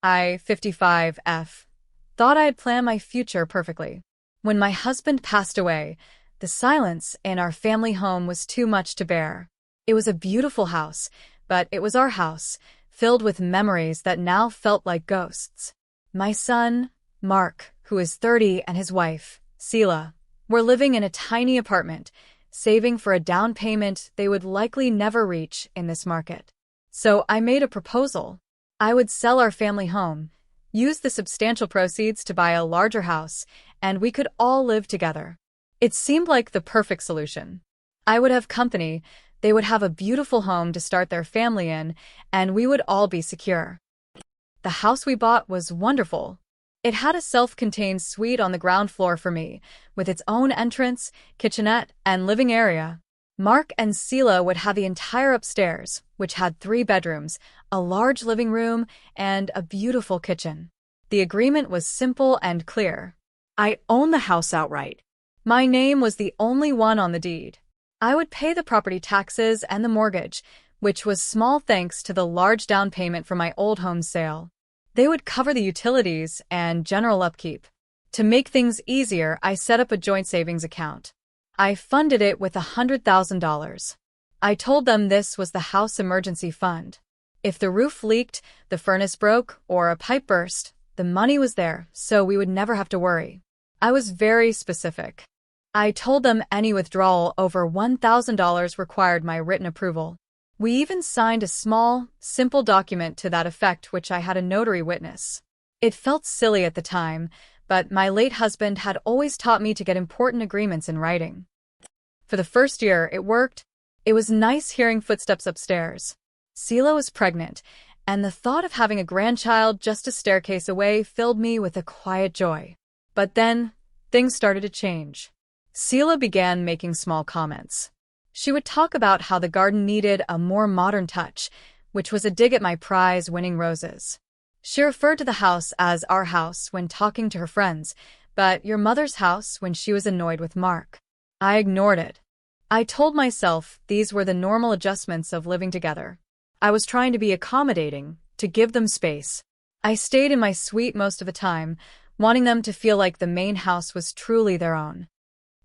I, 55F, thought I had planned my future perfectly. When my husband passed away, the silence in our family home was too much to bear. It was a beautiful house, but it was our house, filled with memories that now felt like ghosts. My son, Mark, who is 30, and his wife, Sila, were living in a tiny apartment, saving for a down payment they would likely never reach in this market. So I made a proposal. I would sell our family home, use the substantial proceeds to buy a larger house, and we could all live together. It seemed like the perfect solution. I would have company, they would have a beautiful home to start their family in, and we would all be secure. The house we bought was wonderful. It had a self-contained suite on the ground floor for me, with its own entrance, kitchenette, and living area. Mark and Sila would have the entire upstairs, which had 3 bedrooms, a large living room, and a beautiful kitchen. The agreement was simple and clear. I own the house outright. My name was the only one on the deed. I would pay the property taxes and the mortgage, which was small thanks to the large down payment from my old home sale. They would cover the utilities and general upkeep. To make things easier, I set up a joint savings account. I funded it with $100,000. I told them this was the house emergency fund. If the roof leaked, the furnace broke, or a pipe burst, the money was there, so we would never have to worry. I was very specific. I told them any withdrawal over $1,000 required my written approval. We even signed a small, simple document to that effect which I had a notary witness. It felt silly at the time, but my late husband had always taught me to get important agreements in writing. For the first year, it worked. It was nice hearing footsteps upstairs. Sila was pregnant, and the thought of having a grandchild just a staircase away filled me with a quiet joy. But then, things started to change. Sila began making small comments. She would talk about how the garden needed a more modern touch, which was a dig at my prize-winning roses. She referred to the house as our house when talking to her friends, but your mother's house when she was annoyed with Mark. I ignored it. I told myself these were the normal adjustments of living together. I was trying to be accommodating, to give them space. I stayed in my suite most of the time, wanting them to feel like the main house was truly their own.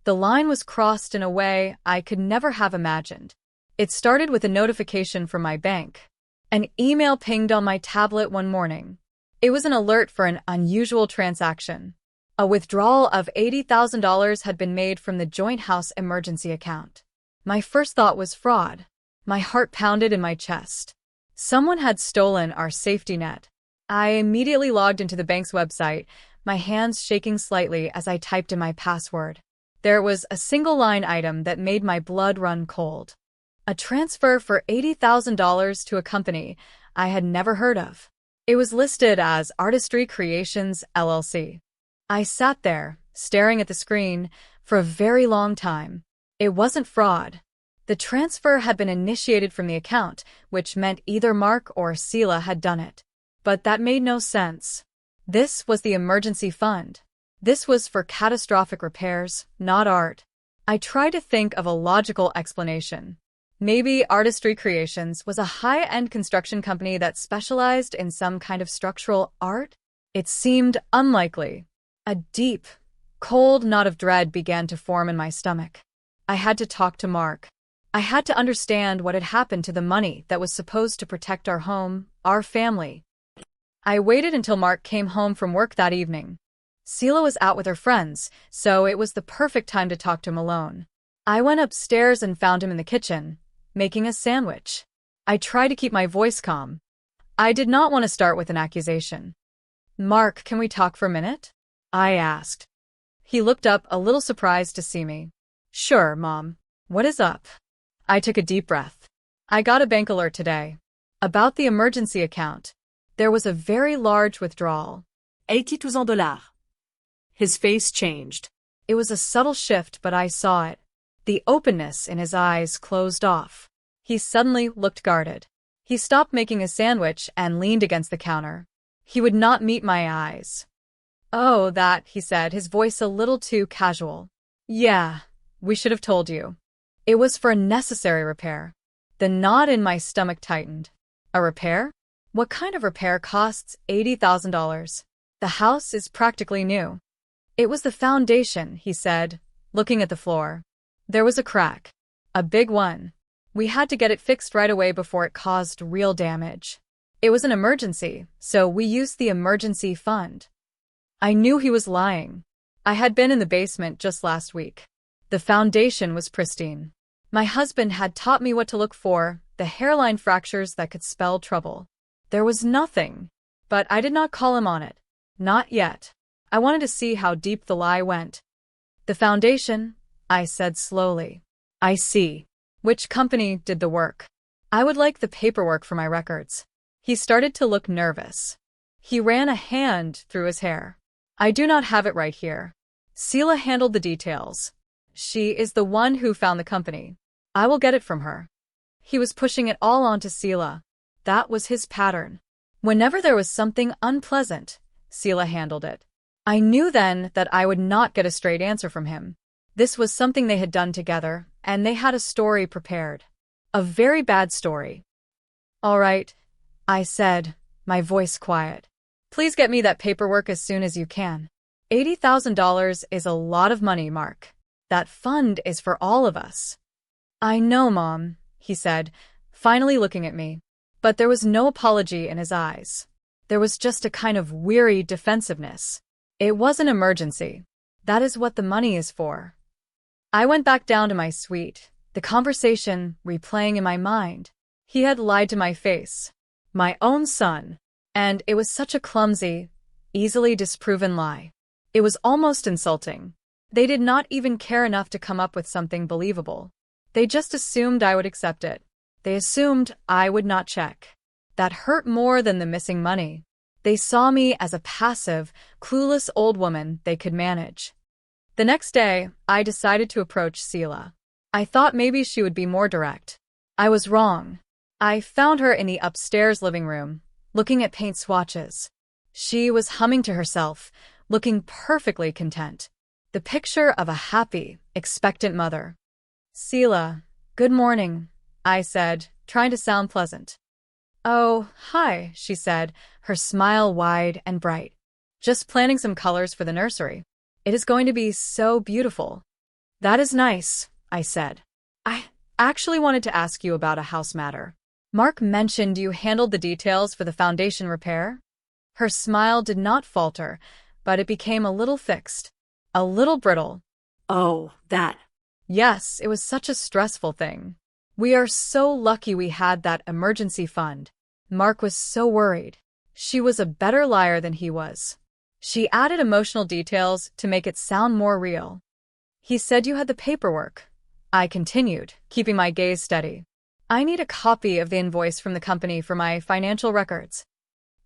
The line was crossed in a way I could never have imagined. It started with a notification from my bank. An email pinged on my tablet one morning. It was an alert for an unusual transaction. A withdrawal of $80,000 had been made from the joint house emergency account. My first thought was fraud. My heart pounded in my chest. Someone had stolen our safety net. I immediately logged into the bank's website, my hands shaking slightly as I typed in my password. There was a single line item that made my blood run cold. A transfer for $80,000 to a company I had never heard of. It was listed as Artistry Creations, LLC. I sat there, staring at the screen, for a very long time. It wasn't fraud. The transfer had been initiated from the account, which meant either Mark or Sila had done it. But that made no sense. This was the emergency fund. This was for catastrophic repairs, not art. I tried to think of a logical explanation. Maybe Artistry Creations was a high-end construction company that specialized in some kind of structural art? It seemed unlikely. A deep, cold knot of dread began to form in my stomach. I had to talk to Mark. I had to understand what had happened to the money that was supposed to protect our home, our family. I waited until Mark came home from work that evening. Sila was out with her friends, so it was the perfect time to talk to him alone. I went upstairs and found him in the kitchen, making a sandwich. I tried to keep my voice calm. I did not want to start with an accusation. "Mark, can we talk for a minute?" I asked. He looked up, a little surprised to see me. "Sure, Mom. What is up?" I took a deep breath. "I got a bank alert today. About the emergency account. There was a very large withdrawal. $82,000. His face changed. It was a subtle shift, but I saw it. The openness in his eyes closed off. He suddenly looked guarded. He stopped making a sandwich and leaned against the counter. He would not meet my eyes. "Oh, that," he said, his voice a little too casual. "Yeah, we should have told you. It was for a necessary repair." The knot in my stomach tightened. A repair? What kind of repair costs $80,000? The house is practically new. It was the foundation, he said, looking at the floor. There was a crack. A big one. We had to get it fixed right away before it caused real damage. It was an emergency, so we used the emergency fund. I knew he was lying. I had been in the basement just last week. The foundation was pristine. My husband had taught me what to look for, the hairline fractures that could spell trouble. There was nothing. But I did not call him on it. Not yet. I wanted to see how deep the lie went. The foundation, I said slowly. I see. Which company did the work? I would like the paperwork for my records. He started to look nervous. He ran a hand through his hair. I do not have it right here. Sila handled the details. She is the one who found the company. I will get it from her. He was pushing it all onto Sila. That was his pattern. Whenever there was something unpleasant, Sila handled it. I knew then that I would not get a straight answer from him. This was something they had done together, and they had a story prepared. A very bad story. All right, I said, my voice quiet. Please get me that paperwork as soon as you can. $80,000 is a lot of money, Mark. That fund is for all of us. I know, Mom, he said, finally looking at me. But there was no apology in his eyes. There was just a kind of weary defensiveness. It was an emergency. That is what the money is for. I went back down to my suite, the conversation replaying in my mind. He had lied to my face. My own son. And it was such a clumsy, easily disproven lie. It was almost insulting. They did not even care enough to come up with something believable. They just assumed I would accept it. They assumed I would not check. That hurt more than the missing money. They saw me as a passive, clueless old woman they could manage. The next day, I decided to approach Sila. I thought maybe she would be more direct. I was wrong. I found her in the upstairs living room, looking at paint swatches. She was humming to herself, looking perfectly content. The picture of a happy, expectant mother. Sila, good morning, I said, trying to sound pleasant. Oh, hi, she said, her smile wide and bright. Just planning some colors for the nursery. It is going to be so beautiful. That is nice, I said. I actually wanted to ask you about a house matter. Mark mentioned you handled the details for the foundation repair. Her smile did not falter, but it became a little fixed, a little brittle. Oh, that. Yes, it was such a stressful thing. We are so lucky we had that emergency fund. Mark was so worried. She was a better liar than he was. She added emotional details to make it sound more real. He said you had the paperwork. I continued, keeping my gaze steady. I need a copy of the invoice from the company for my financial records.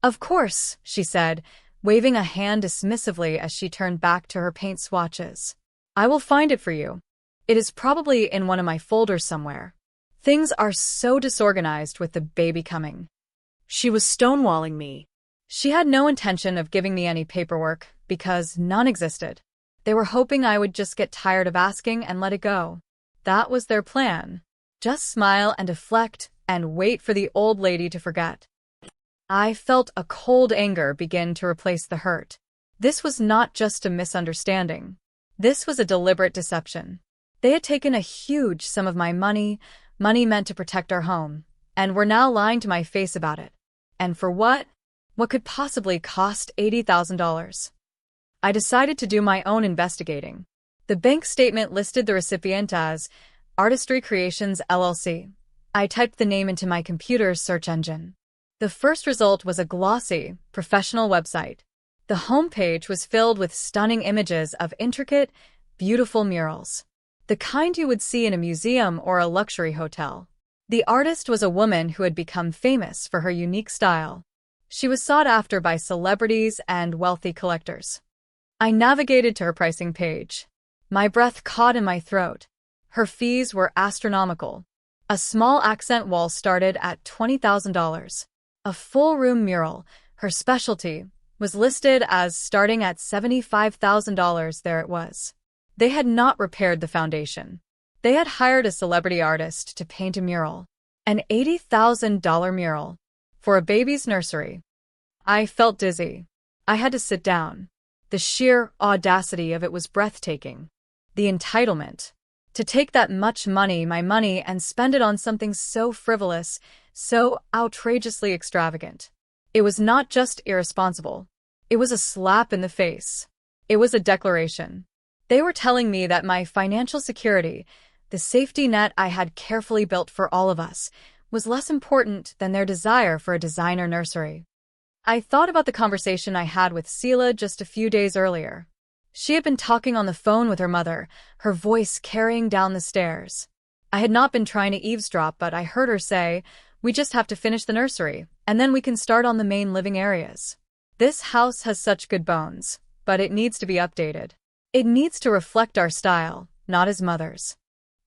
Of course, she said, waving a hand dismissively as she turned back to her paint swatches. I will find it for you. It is probably in one of my folders somewhere. Things are so disorganized with the baby coming. She was stonewalling me. She had no intention of giving me any paperwork because none existed. They were hoping I would just get tired of asking and let it go. That was their plan. Just smile and deflect and wait for the old lady to forget. I felt a cold anger begin to replace the hurt. This was not just a misunderstanding. This was a deliberate deception. They had taken a huge sum of my money meant to protect our home, and were now lying to my face about it. And for what? What could possibly cost $80,000? I decided to do my own investigating. The bank statement listed the recipient as Artistry Creations LLC. I typed the name into my computer's search engine. The first result was a glossy, professional website. The homepage was filled with stunning images of intricate, beautiful murals. The kind you would see in a museum or a luxury hotel. The artist was a woman who had become famous for her unique style. She was sought after by celebrities and wealthy collectors. I navigated to her pricing page. My breath caught in my throat. Her fees were astronomical. A small accent wall started at $20,000. A full-room mural, her specialty, was listed as starting at $75,000. There it was. They had not repaired the foundation. They had hired a celebrity artist to paint a mural. An $80,000 mural. For a baby's nursery. I felt dizzy. I had to sit down. The sheer audacity of it was breathtaking. The entitlement. To take that much money, my money, and spend it on something so frivolous, so outrageously extravagant. It was not just irresponsible. It was a slap in the face. It was a declaration. They were telling me that my financial security, the safety net I had carefully built for all of us, was less important than their desire for a designer nursery. I thought about the conversation I had with Sila just a few days earlier. She had been talking on the phone with her mother, her voice carrying down the stairs. I had not been trying to eavesdrop, but I heard her say, "We just have to finish the nursery, and then we can start on the main living areas. This house has such good bones, but it needs to be updated. It needs to reflect our style, not his mother's."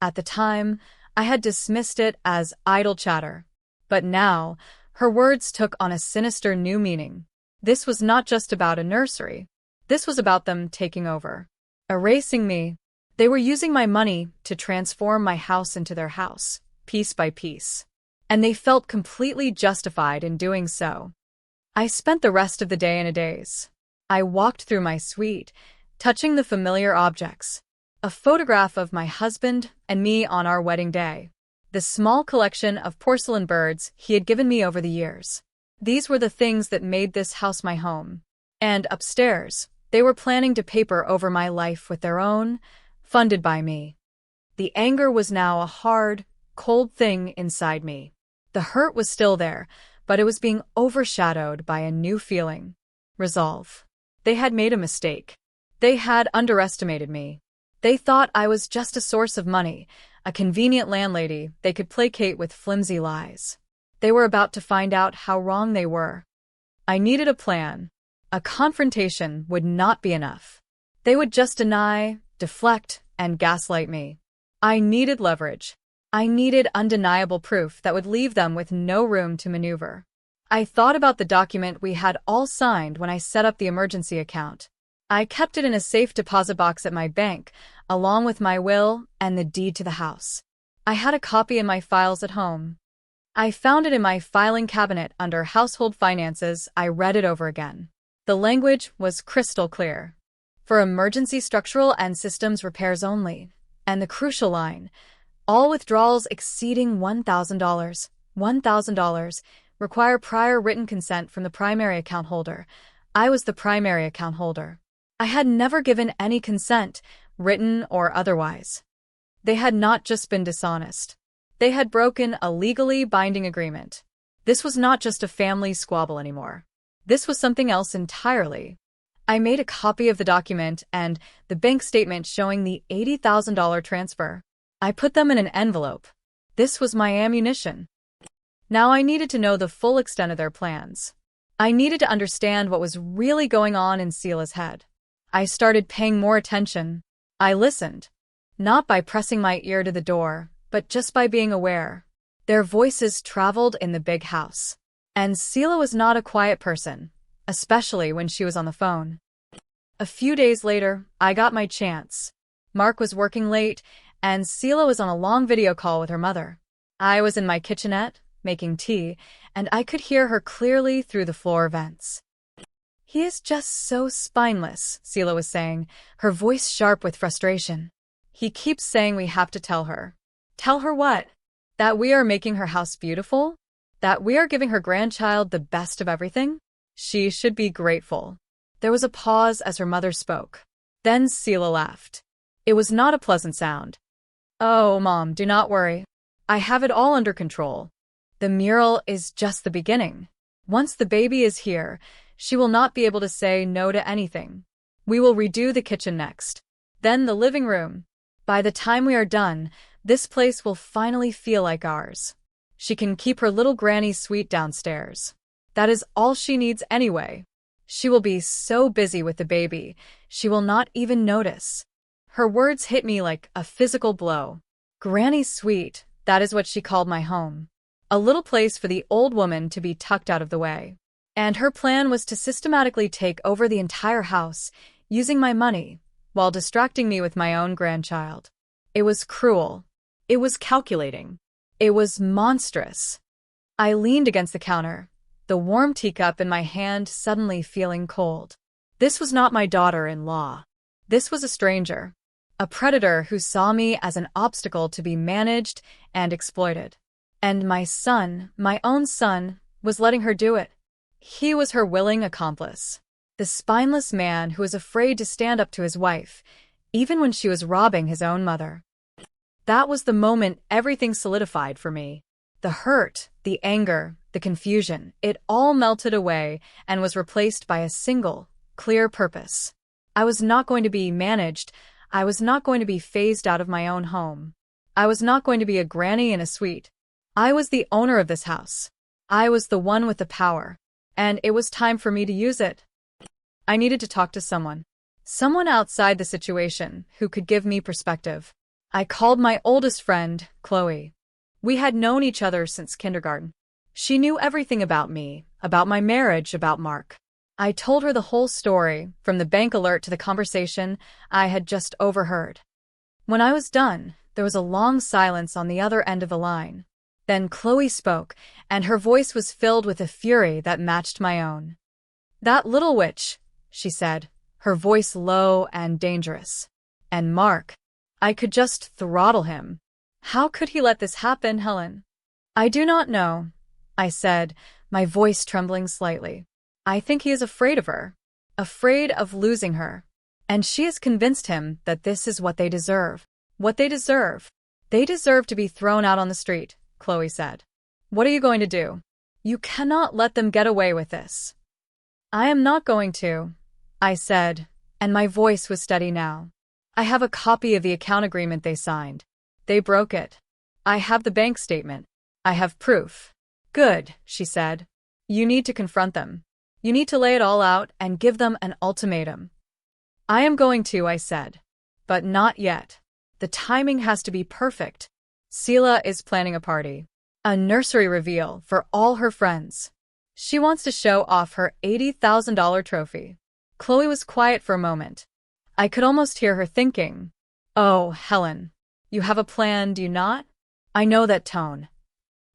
At the time, I had dismissed it as idle chatter. But now, her words took on a sinister new meaning. This was not just about a nursery. This was about them taking over. Erasing me. They were using my money to transform my house into their house, piece by piece. And they felt completely justified in doing so. I spent the rest of the day in a daze. I walked through my suite, touching the familiar objects. A photograph of my husband and me on our wedding day. The small collection of porcelain birds he had given me over the years. These were the things that made this house my home. And upstairs, they were planning to paper over my life with their own, funded by me. The anger was now a hard, cold thing inside me. The hurt was still there, but it was being overshadowed by a new feeling. Resolve. They had made a mistake. They had underestimated me. They thought I was just a source of money, a convenient landlady they could placate with flimsy lies. They were about to find out how wrong they were. I needed a plan. A confrontation would not be enough. They would just deny, deflect, and gaslight me. I needed leverage. I needed undeniable proof that would leave them with no room to maneuver. I thought about the document we had all signed when I set up the emergency account. I kept it in a safe deposit box at my bank, along with my will and the deed to the house. I had a copy in my files at home. I found it in my filing cabinet under Household Finances. I read it over again. The language was crystal clear. For emergency structural and systems repairs only. And the crucial line, all withdrawals exceeding $1,000 require prior written consent from the primary account holder. I was the primary account holder. I had never given any consent, written or otherwise. They had not just been dishonest. They had broken a legally binding agreement. This was not just a family squabble anymore. This was something else entirely. I made a copy of the document and the bank statement showing the $80,000 transfer. I put them in an envelope. This was my ammunition. Now I needed to know the full extent of their plans. I needed to understand what was really going on in Sila's head. I started paying more attention. I listened. Not by pressing my ear to the door, but just by being aware. Their voices traveled in the big house. And Sila was not a quiet person, especially when she was on the phone. A few days later, I got my chance. Mark was working late, and Sila was on a long video call with her mother. I was in my kitchenette, making tea, and I could hear her clearly through the floor vents. "He is just so spineless," Sila was saying, her voice sharp with frustration. "He keeps saying we have to tell her." "Tell her what? That we are making her house beautiful? That we are giving her grandchild the best of everything? She should be grateful." There was a pause as her mother spoke. Then Sila laughed. It was not a pleasant sound. "Oh, Mom, do not worry. I have it all under control. The mural is just the beginning. Once the baby is here, she will not be able to say no to anything. We will redo the kitchen next. Then the living room. By the time we are done, this place will finally feel like ours. She can keep her little granny suite downstairs. That is all she needs anyway. She will be so busy with the baby, she will not even notice." Her words hit me like a physical blow. Granny's suite, that is what she called my home. A little place for the old woman to be tucked out of the way. And her plan was to systematically take over the entire house, using my money, while distracting me with my own grandchild. It was cruel. It was calculating. It was monstrous. I leaned against the counter, the warm teacup in my hand suddenly feeling cold. This was not my daughter-in-law. This was a stranger. A predator who saw me as an obstacle to be managed and exploited. And my son, my own son, was letting her do it. He was her willing accomplice. The spineless man who was afraid to stand up to his wife, even when she was robbing his own mother. That was the moment everything solidified for me. The hurt, the anger, the confusion, it all melted away and was replaced by a single, clear purpose. I was not going to be managed. I was not going to be phased out of my own home. I was not going to be a granny in a suite. I was the owner of this house. I was the one with the power. And it was time for me to use it. I needed to talk to someone. Someone outside the situation who could give me perspective. I called my oldest friend, Chloe. We had known each other since kindergarten. She knew everything about me, about my marriage, about Mark. I told her the whole story, from the bank alert to the conversation I had just overheard. When I was done, there was a long silence on the other end of the line. Then Chloe spoke, and her voice was filled with a fury that matched my own. "That little witch," she said, her voice low and dangerous. "And Mark. I could just throttle him. How could he let this happen, Helen?" "I do not know," I said, my voice trembling slightly. "I think he is afraid of her. Afraid of losing her. And she has convinced him that this is what they deserve. What they deserve. They deserve to be thrown out on the street," Chloe said. "What are you going to do? You cannot let them get away with this." "I am not going to," I said, and my voice was steady now. "I have a copy of the account agreement they signed. They broke it. I have the bank statement. I have proof." "Good," she said. "You need to confront them. You need to lay it all out and give them an ultimatum." "I am going to," I said. "But not yet. The timing has to be perfect. Sila is planning a party. A nursery reveal for all her friends. She wants to show off her $80,000 trophy." Chloe was quiet for a moment. I could almost hear her thinking, "Oh, Helen, you have a plan, do you not?" I know that tone.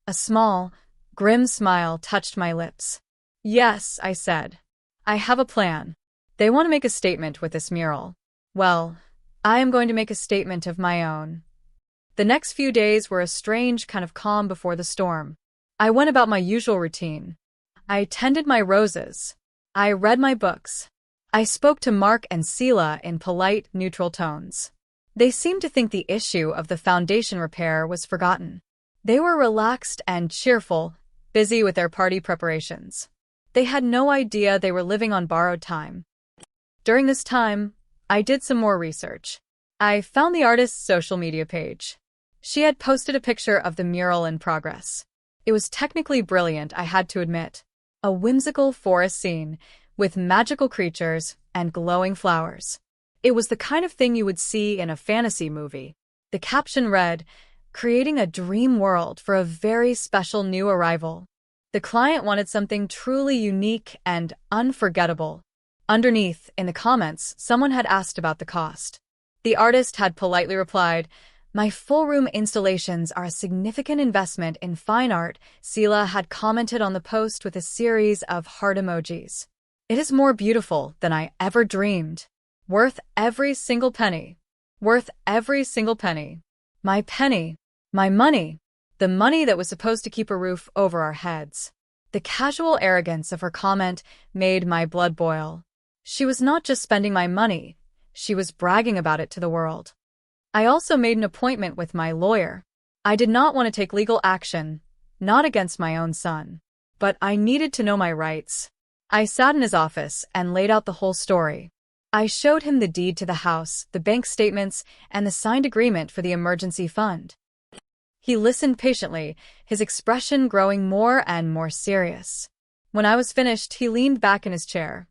A small, grim smile touched my lips. "Yes," I said. "I have a plan. They want to make a statement with this mural. Well, I am going to make a statement of my own." The next few days were a strange kind of calm before the storm. I went about my usual routine. I tended my roses. I read my books. I spoke to Mark and Sila in polite, neutral tones. They seemed to think the issue of the foundation repair was forgotten. They were relaxed and cheerful, busy with their party preparations. They had no idea they were living on borrowed time. During this time, I did some more research. I found the artist's social media page. She had posted a picture of the mural in progress. It was technically brilliant, I had to admit. A whimsical forest scene, with magical creatures and glowing flowers. It was the kind of thing you would see in a fantasy movie. The caption read, "Creating a dream world for a very special new arrival." The client wanted something truly unique and unforgettable. Underneath, in the comments, someone had asked about the cost. The artist had politely replied, "My full-room installations are a significant investment in fine art." Sila had commented on the post with a series of heart emojis. "It is more beautiful than I ever dreamed. Worth every single penny. Worth every single penny. My penny. My money. The money that was supposed to keep a roof over our heads." The casual arrogance of her comment made my blood boil. She was not just spending my money, she was bragging about it to the world. I also made an appointment with my lawyer. I did not want to take legal action, not against my own son. But I needed to know my rights. I sat in his office and laid out the whole story. I showed him the deed to the house, the bank statements, and the signed agreement for the emergency fund. He listened patiently, his expression growing more and more serious. When I was finished, he leaned back in his chair.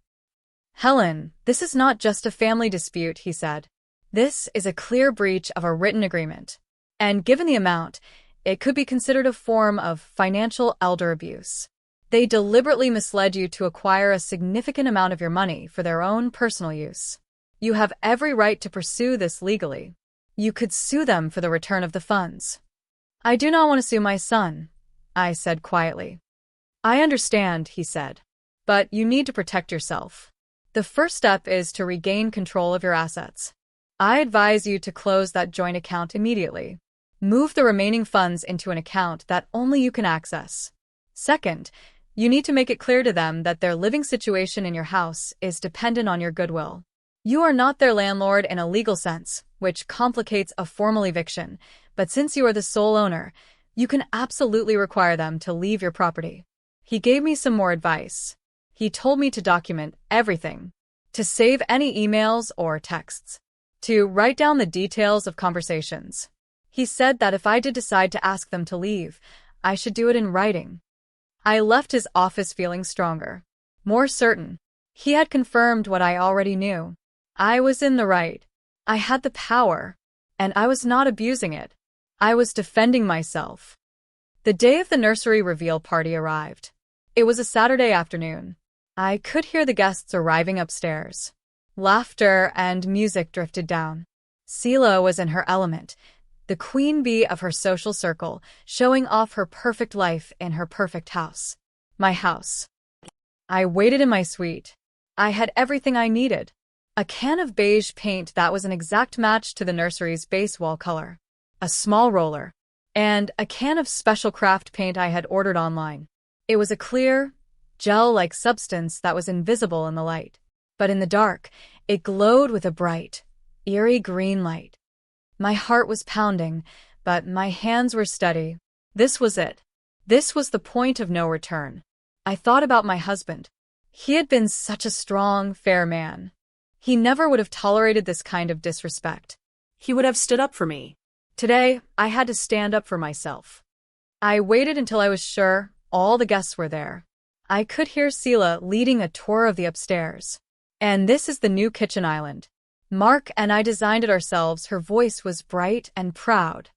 "Helen, this is not just a family dispute," he said. "This is a clear breach of a written agreement. And given the amount, it could be considered a form of financial elder abuse. They deliberately misled you to acquire a significant amount of your money for their own personal use. You have every right to pursue this legally. You could sue them for the return of the funds." "I do not want to sue my son," I said quietly. I understand, he said. But you need to protect yourself. The first step is to regain control of your assets. I advise you to close that joint account immediately. Move the remaining funds into an account that only you can access. Second, you need to make it clear to them that their living situation in your house is dependent on your goodwill. You are not their landlord in a legal sense, which complicates a formal eviction, but since you are the sole owner, you can absolutely require them to leave your property. He gave me some more advice. He told me to document everything, to save any emails or texts, to write down the details of conversations. He said that if I did decide to ask them to leave, I should do it in writing. I left his office feeling stronger, more certain. He had confirmed what I already knew. I was in the right. I had the power, and I was not abusing it. I was defending myself. The day of the nursery reveal party arrived. It was a Saturday afternoon. I could hear the guests arriving upstairs. Laughter and music drifted down. Sila was in her element, the queen bee of her social circle, showing off her perfect life in her perfect house. My house. I waited in my suite. I had everything I needed. A can of beige paint that was an exact match to the nursery's base wall color, a small roller, and a can of special craft paint I had ordered online. It was a clear, gel-like substance that was invisible in the light, but in the dark, it glowed with a bright, eerie green light. My heart was pounding, but my hands were steady. This was it. This was the point of no return. I thought about my husband. He had been such a strong, fair man. He never would have tolerated this kind of disrespect. He would have stood up for me. Today, I had to stand up for myself. I waited until I was sure all the guests were there. I could hear Sila leading a tour of the upstairs. And this is the new kitchen island. Mark and I designed it ourselves. Her voice was bright and proud.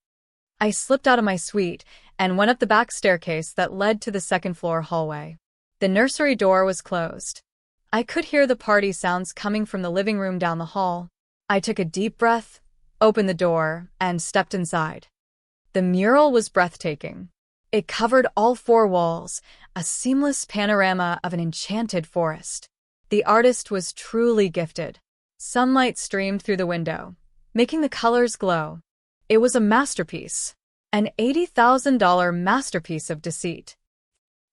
I slipped out of my suite and went up the back staircase that led to the second-floor hallway. The nursery door was closed. I could hear the party sounds coming from the living room down the hall. I took a deep breath, opened the door, and stepped inside. The mural was breathtaking. It covered all four walls, a seamless panorama of an enchanted forest. The artist was truly gifted. Sunlight streamed through the window, making the colors glow. It was a masterpiece, an $80,000 masterpiece of deceit.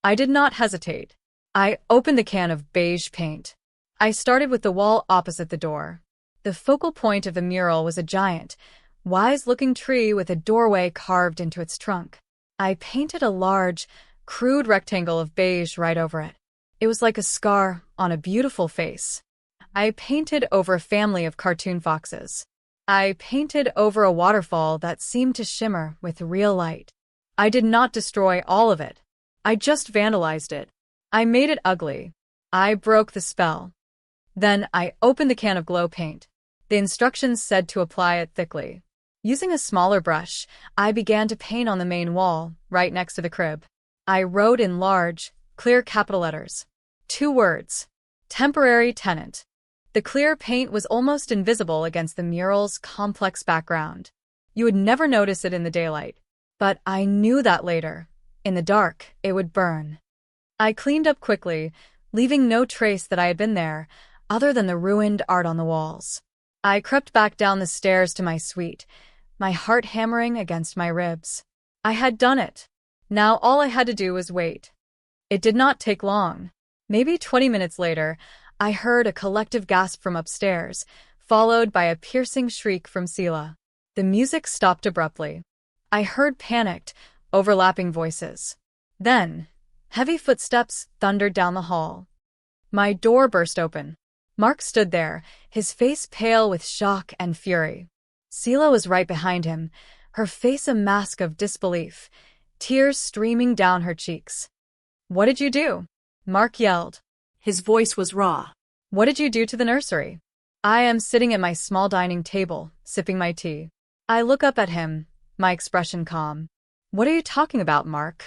I did not hesitate. I opened the can of beige paint. I started with the wall opposite the door. The focal point of the mural was a giant, wise-looking tree with a doorway carved into its trunk. I painted a large, crude rectangle of beige right over it. It was like a scar on a beautiful face. I painted over a family of cartoon foxes. I painted over a waterfall that seemed to shimmer with real light. I did not destroy all of it. I just vandalized it. I made it ugly. I broke the spell. Then I opened the can of glow paint. The instructions said to apply it thickly. Using a smaller brush, I began to paint on the main wall, right next to the crib. I wrote in large, clear capital letters. 2 words. Temporary tenant. The clear paint was almost invisible against the mural's complex background. You would never notice it in the daylight. But I knew that later. In the dark, it would burn. I cleaned up quickly, leaving no trace that I had been there, other than the ruined art on the walls. I crept back down the stairs to my suite, my heart hammering against my ribs. I had done it. Now all I had to do was wait. It did not take long. Maybe 20 minutes later, I heard a collective gasp from upstairs, followed by a piercing shriek from Sila. The music stopped abruptly. I heard panicked, overlapping voices. Then, heavy footsteps thundered down the hall. My door burst open. Mark stood there, his face pale with shock and fury. Sila was right behind him, her face a mask of disbelief, tears streaming down her cheeks. "What did you do?" Mark yelled. His voice was raw. "What did you do to the nursery?" I am sitting at my small dining table, sipping my tea. I look up at him, my expression calm. "What are you talking about, Mark?"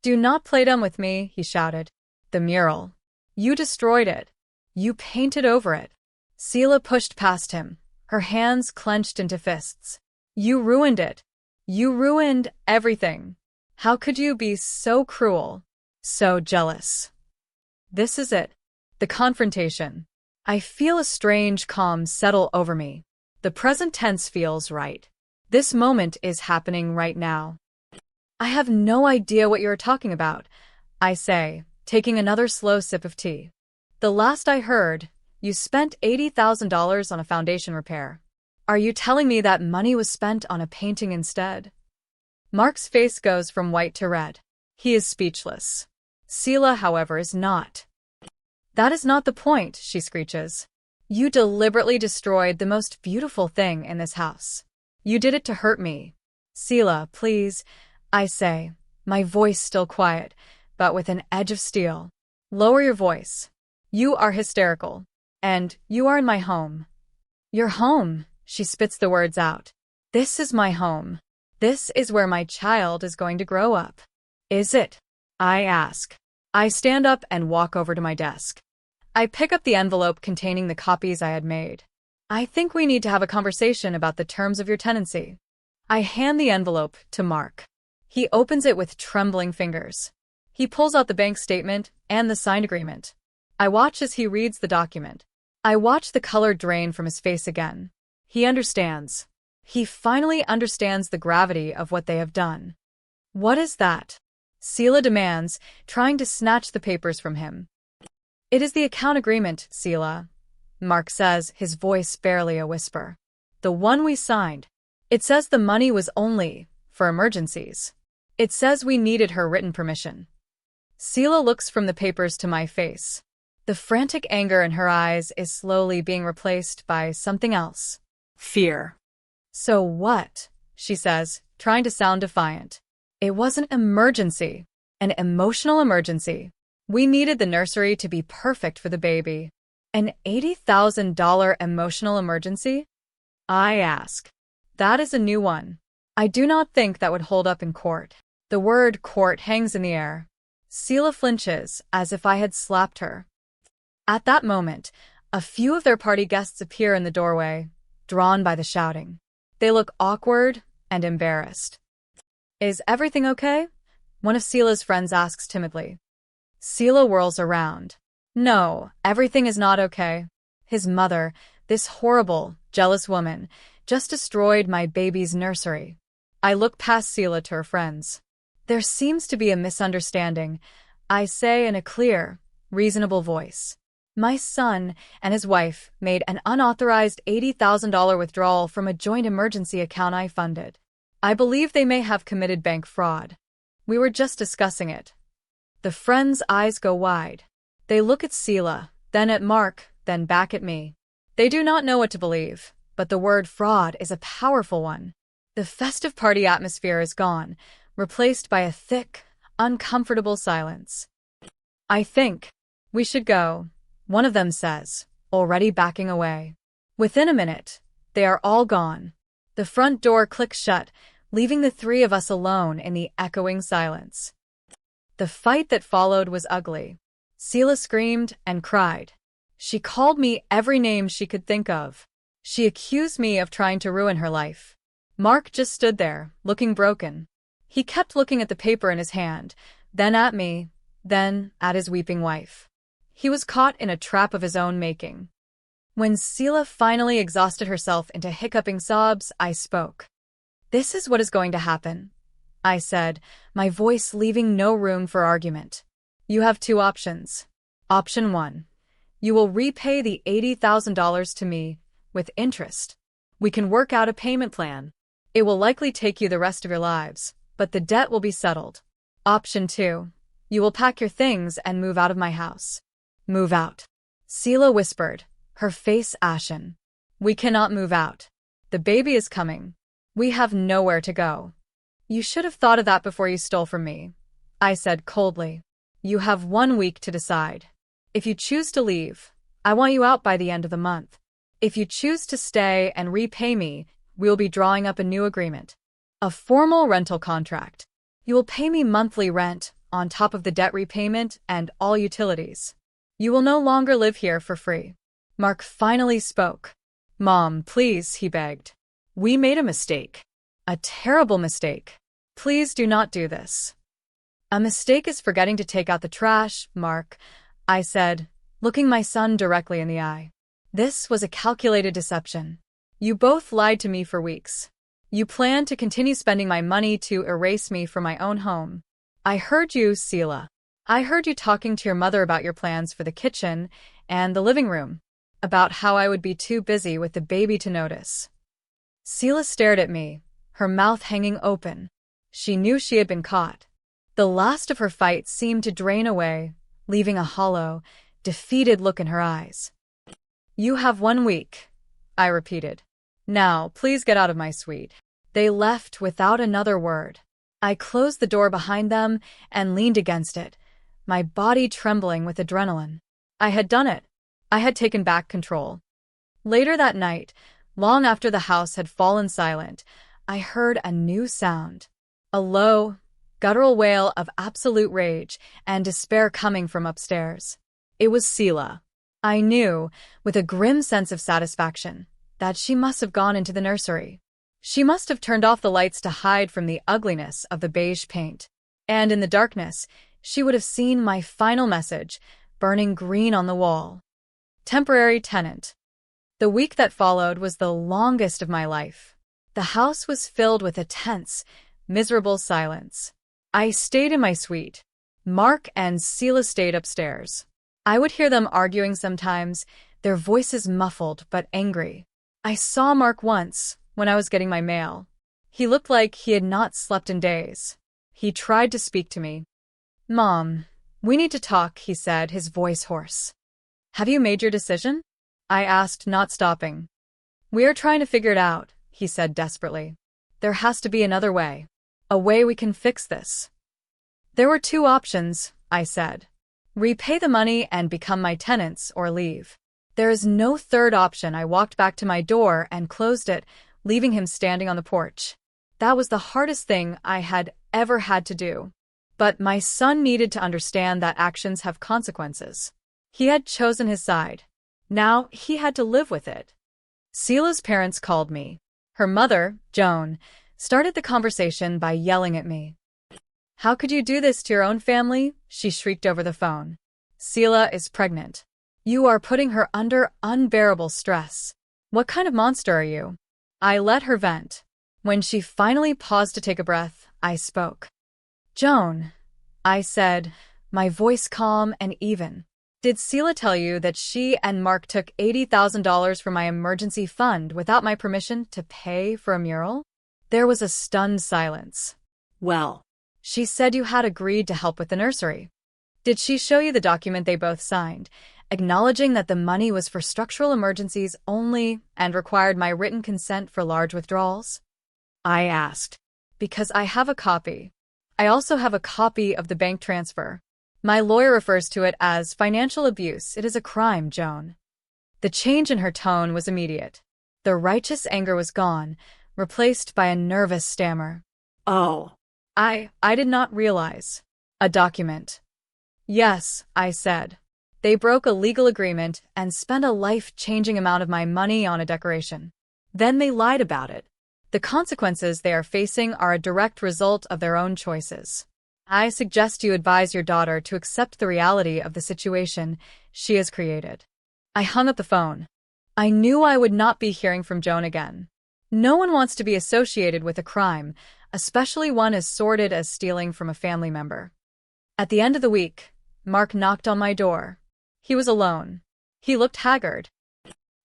"Do not play dumb with me," he shouted. "The mural. You destroyed it. You painted over it." Sila pushed past him, her hands clenched into fists. "You ruined it. You ruined everything. How could you be so cruel?" So jealous. This is it. The confrontation. I feel a strange calm settle over me. The present tense feels right. This moment is happening right now. I have no idea what you're talking about, I say, taking another slow sip of tea. The last I heard, you spent $80,000 on a foundation repair. Are you telling me that money was spent on a painting instead? Mark's face goes from white to red. He is speechless. Sila, however, is not. That is not the point, she screeches. You deliberately destroyed the most beautiful thing in this house. You did it to hurt me. Sila, please, I say, my voice still quiet, but with an edge of steel. Lower your voice. You are hysterical. And you are in my home. Your home, she spits the words out. This is my home. This is where my child is going to grow up. Is it? I ask. I stand up and walk over to my desk. I pick up the envelope containing the copies I had made. I think we need to have a conversation about the terms of your tenancy. I hand the envelope to Mark. He opens it with trembling fingers. He pulls out the bank statement and the signed agreement. I watch as he reads the document. I watch the color drain from his face again. He understands. He finally understands the gravity of what they have done. What is that? Sila demands, trying to snatch the papers from him. It is the account agreement, Sila, Mark says, his voice barely a whisper. The one we signed. It says the money was only for emergencies. It says we needed her written permission. Sila looks from the papers to my face. The frantic anger in her eyes is slowly being replaced by something else. Fear. So what? She says, trying to sound defiant. It was an emergency. An emotional emergency. We needed the nursery to be perfect for the baby. An $80,000 emotional emergency? I ask. That is a new one. I do not think that would hold up in court. The word court hangs in the air. Sila flinches, as if I had slapped her. At that moment, a few of their party guests appear in the doorway, drawn by the shouting. They look awkward and embarrassed. Is everything okay? One of Sila's friends asks timidly. Sila whirls around. No, everything is not okay. His mother, this horrible, jealous woman, just destroyed my baby's nursery. I look past Sila to her friends. There seems to be a misunderstanding, I say in a clear, reasonable voice. My son and his wife made an unauthorized $80,000 withdrawal from a joint emergency account I funded. I believe they may have committed bank fraud. We were just discussing it. The friends' eyes go wide. They look at Sila, then at Mark, then back at me. They do not know what to believe, but the word fraud is a powerful one. The festive party atmosphere is gone, replaced by a thick, uncomfortable silence. I think we should go, one of them says, already backing away. Within a minute, they are all gone. The front door clicks shut, leaving the three of us alone in the echoing silence. The fight that followed was ugly. Sila screamed and cried. She called me every name she could think of. She accused me of trying to ruin her life. Mark just stood there, looking broken. He kept looking at the paper in his hand, then at me, then at his weeping wife. He was caught in a trap of his own making. When Sila finally exhausted herself into hiccuping sobs, I spoke. This is what is going to happen, I said, my voice leaving no room for argument. You have two options. Option 1. You will repay the $80,000 to me, with interest. We can work out a payment plan. It will likely take you the rest of your lives, but the debt will be settled. Option 2. You will pack your things and move out of my house. Move out. Sila whispered, her face ashen. We cannot move out. The baby is coming. We have nowhere to go. You should have thought of that before you stole from me, I said coldly. You have 1 week to decide. If you choose to leave, I want you out by the end of the month. If you choose to stay and repay me, we will be drawing up a new agreement. A formal rental contract. You will pay me monthly rent on top of the debt repayment and all utilities. You will no longer live here for free. Mark finally spoke. Mom, please, he begged. We made a mistake. A terrible mistake. Please do not do this. A mistake is forgetting to take out the trash, Mark, I said, looking my son directly in the eye. This was a calculated deception. You both lied to me for weeks. You planned to continue spending my money to erase me from my own home. I heard you, Sila. I heard you talking to your mother about your plans for the kitchen and the living room, about how I would be too busy with the baby to notice. Sila stared at me, her mouth hanging open. She knew she had been caught. The last of her fight seemed to drain away, leaving a hollow, defeated look in her eyes. You have 1 week, I repeated. Now, please get out of my suite. They left without another word. I closed the door behind them and leaned against it, my body trembling with adrenaline. I had done it. I had taken back control. Later that night, long after the house had fallen silent, I heard a new sound. A low, guttural wail of absolute rage and despair coming from upstairs. It was Sila. I knew, with a grim sense of satisfaction, that she must have gone into the nursery. She must have turned off the lights to hide from the ugliness of the beige paint. And in the darkness, she would have seen my final message, burning green on the wall. Temporary tenant. The week that followed was the longest of my life. The house was filled with a tense, miserable silence. I stayed in my suite. Mark and Sila stayed upstairs. I would hear them arguing sometimes, their voices muffled but angry. I saw Mark once, when I was getting my mail. He looked like he had not slept in days. He tried to speak to me. Mom, we need to talk, he said, his voice hoarse. Have you made your decision? I asked, not stopping. We are trying to figure it out, he said desperately. There has to be another way. A way we can fix this. There were 2 options, I said. Repay the money and become my tenants or leave. There is no third option. I walked back to my door and closed it, leaving him standing on the porch. That was the hardest thing I had ever had to do. But my son needed to understand that actions have consequences. He had chosen his side. Now he had to live with it. Sila's parents called me. Her mother, Joan, started the conversation by yelling at me. How could you do this to your own family? She shrieked over the phone. Sila is pregnant. You are putting her under unbearable stress. What kind of monster are you? I let her vent. When she finally paused to take a breath, I spoke. Joan, I said, my voice calm and even. Did Sila tell you that she and Mark took $80,000 from my emergency fund without my permission to pay for a mural? There was a stunned silence. Well, she said you had agreed to help with the nursery. Did she show you the document they both signed, acknowledging that the money was for structural emergencies only and required my written consent for large withdrawals? I asked. Because I have a copy. I also have a copy of the bank transfer. My lawyer refers to it as financial abuse. It is a crime, Joan. The change in her tone was immediate. The righteous anger was gone, replaced by a nervous stammer. Oh. I did not realize. A document. Yes, I said. They broke a legal agreement and spent a life-changing amount of my money on a decoration. Then they lied about it. The consequences they are facing are a direct result of their own choices. I suggest you advise your daughter to accept the reality of the situation she has created. I hung up the phone. I knew I would not be hearing from Joan again. No one wants to be associated with a crime, especially one as sordid as stealing from a family member. At the end of the week, Mark knocked on my door. He was alone. He looked haggard.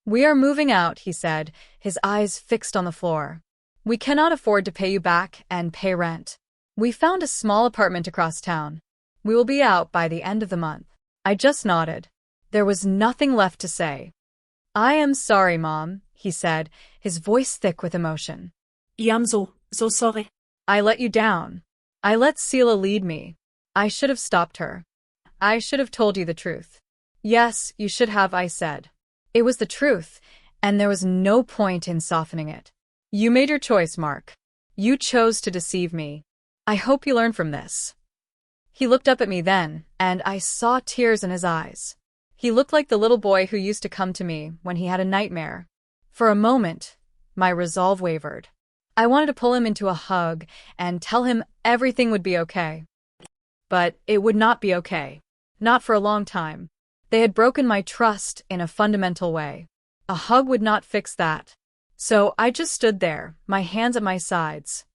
We are moving out, he said, his eyes fixed on the floor. We cannot afford to pay you back and pay rent. We found a small apartment across town. We will be out by the end of the month. I just nodded. There was nothing left to say. I am sorry, Mom, he said, his voice thick with emotion. I'm so sorry. I let you down. I let Sila lead me. I should have stopped her. I should have told you the truth. Yes, you should have, I said. It was the truth, and there was no point in softening it. You made your choice, Mark. You chose to deceive me. I hope you learn from this. He looked up at me then, and I saw tears in his eyes. He looked like the little boy who used to come to me when he had a nightmare. For a moment, my resolve wavered. I wanted to pull him into a hug and tell him everything would be okay. But it would not be okay. Not for a long time. They had broken my trust in a fundamental way. A hug would not fix that. So I just stood there, my hands at my sides.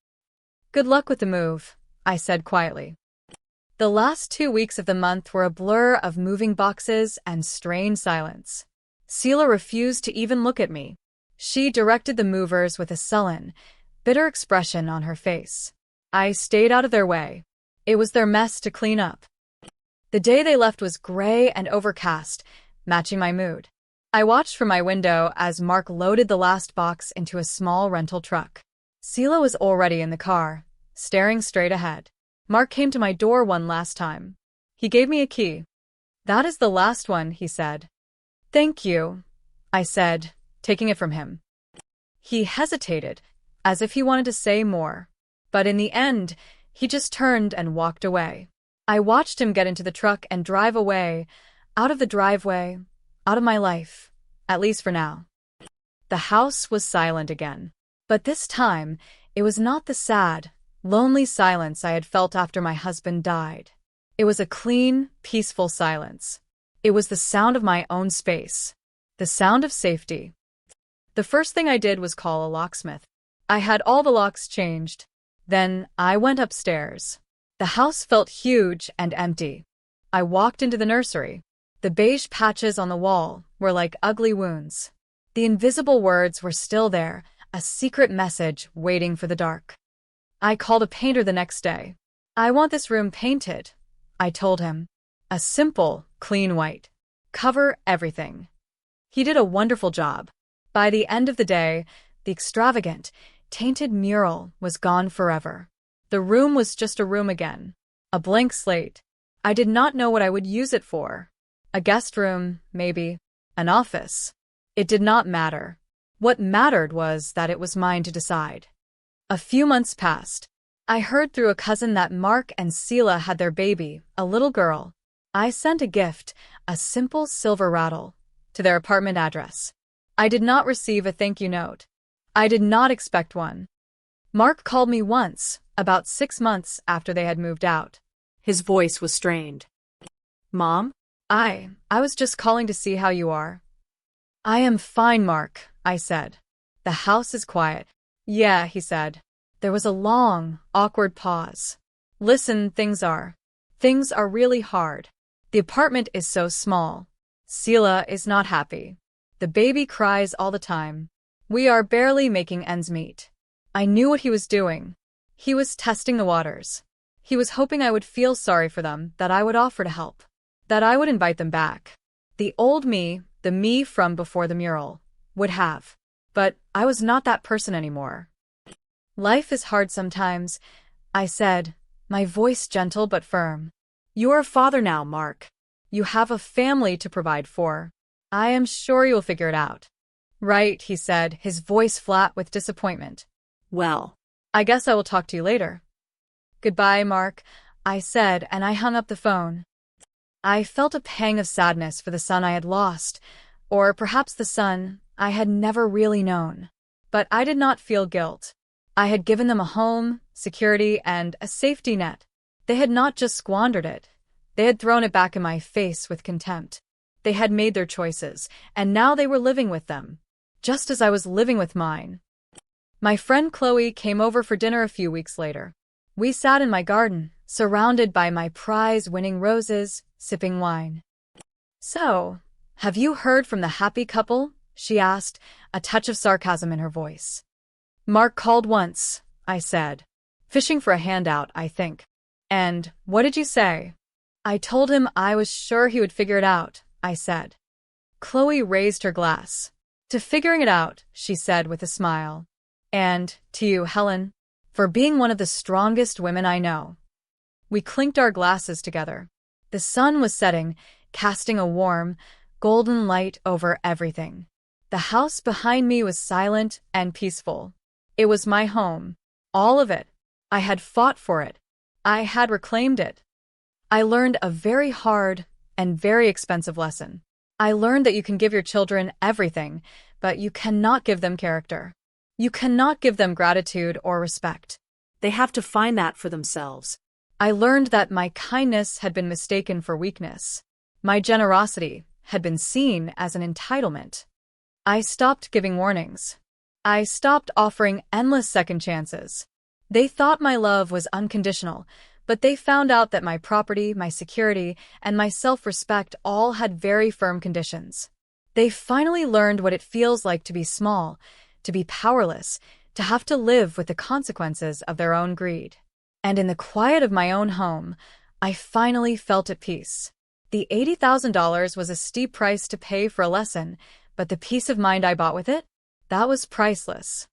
Good luck with the move, I said quietly. The last 2 weeks of the month were a blur of moving boxes and strained silence. Sila refused to even look at me. She directed the movers with a sullen, bitter expression on her face. I stayed out of their way. It was their mess to clean up. The day they left was gray and overcast, matching my mood. I watched from my window as Mark loaded the last box into a small rental truck. Sila was already in the car, staring straight ahead. Mark came to my door one last time. He gave me a key. That is the last one, he said. Thank you, I said, taking it from him. He hesitated, as if he wanted to say more. But in the end, he just turned and walked away. I watched him get into the truck and drive away, out of the driveway, out of my life, at least for now. The house was silent again. But this time, it was not the sad, lonely silence I had felt after my husband died. It was a clean, peaceful silence. It was the sound of my own space, the sound of safety. The first thing I did was call a locksmith. I had all the locks changed. Then I went upstairs. The house felt huge and empty. I walked into the nursery. The beige patches on the wall were like ugly wounds. The invisible words were still there, a secret message waiting for the dark. I called a painter the next day. I want this room painted, I told him. A simple, clean white. Cover everything. He did a wonderful job. By the end of the day, the extravagant, tainted mural was gone forever. The room was just a room again. A blank slate. I did not know what I would use it for. A guest room, maybe. An office. It did not matter. What mattered was that it was mine to decide. A few months passed. I heard through a cousin that Mark and Sila had their baby, a little girl. I sent a gift, a simple silver rattle, to their apartment address. I did not receive a thank you note. I did not expect one. Mark called me once, about 6 months after they had moved out. His voice was strained. Mom? I was just calling to see how you are. I am fine, Mark, I said. The house is quiet. Yeah, he said. There was a long, awkward pause. Listen, things are really hard. The apartment is so small. Sila is not happy. The baby cries all the time. We are barely making ends meet. I knew what he was doing. He was testing the waters. He was hoping I would feel sorry for them, that I would offer to help, that I would invite them back. The old me, the me from before the mural, would have. But I was not that person anymore. Life is hard sometimes, I said, my voice gentle but firm. You are a father now, Mark. You have a family to provide for. I am sure you'll figure it out. Right, he said, his voice flat with disappointment. Well, I guess I will talk to you later. Goodbye, Mark, I said, and I hung up the phone. I felt a pang of sadness for the son I had lost, or perhaps the son I had never really known. But I did not feel guilt. I had given them a home, security, and a safety net. They had not just squandered it. They had thrown it back in my face with contempt. They had made their choices, and now they were living with them, just as I was living with mine. My friend Chloe came over for dinner a few weeks later. We sat in my garden, surrounded by my prize-winning roses, sipping wine. So, have you heard from the happy couple? She asked, a touch of sarcasm in her voice. Mark called once, I said. Fishing for a handout, I think. And what did you say? I told him I was sure he would figure it out, I said. Chloe raised her glass. To figuring it out, she said with a smile. And to you, Helen, for being one of the strongest women I know. We clinked our glasses together. The sun was setting, casting a warm, golden light over everything. The house behind me was silent and peaceful. It was my home. All of it. I had fought for it. I had reclaimed it. I learned a very hard and very expensive lesson. I learned that you can give your children everything, but you cannot give them character. You cannot give them gratitude or respect. They have to find that for themselves. I learned that my kindness had been mistaken for weakness. My generosity had been seen as an entitlement. I stopped giving warnings. I stopped offering endless second chances. They thought my love was unconditional, but they found out that my property, my security, and my self-respect all had very firm conditions. They finally learned what it feels like to be small, to be powerless, to have to live with the consequences of their own greed. And in the quiet of my own home, I finally felt at peace. The $80,000 was a steep price to pay for a lesson, but the peace of mind I bought with it, that was priceless.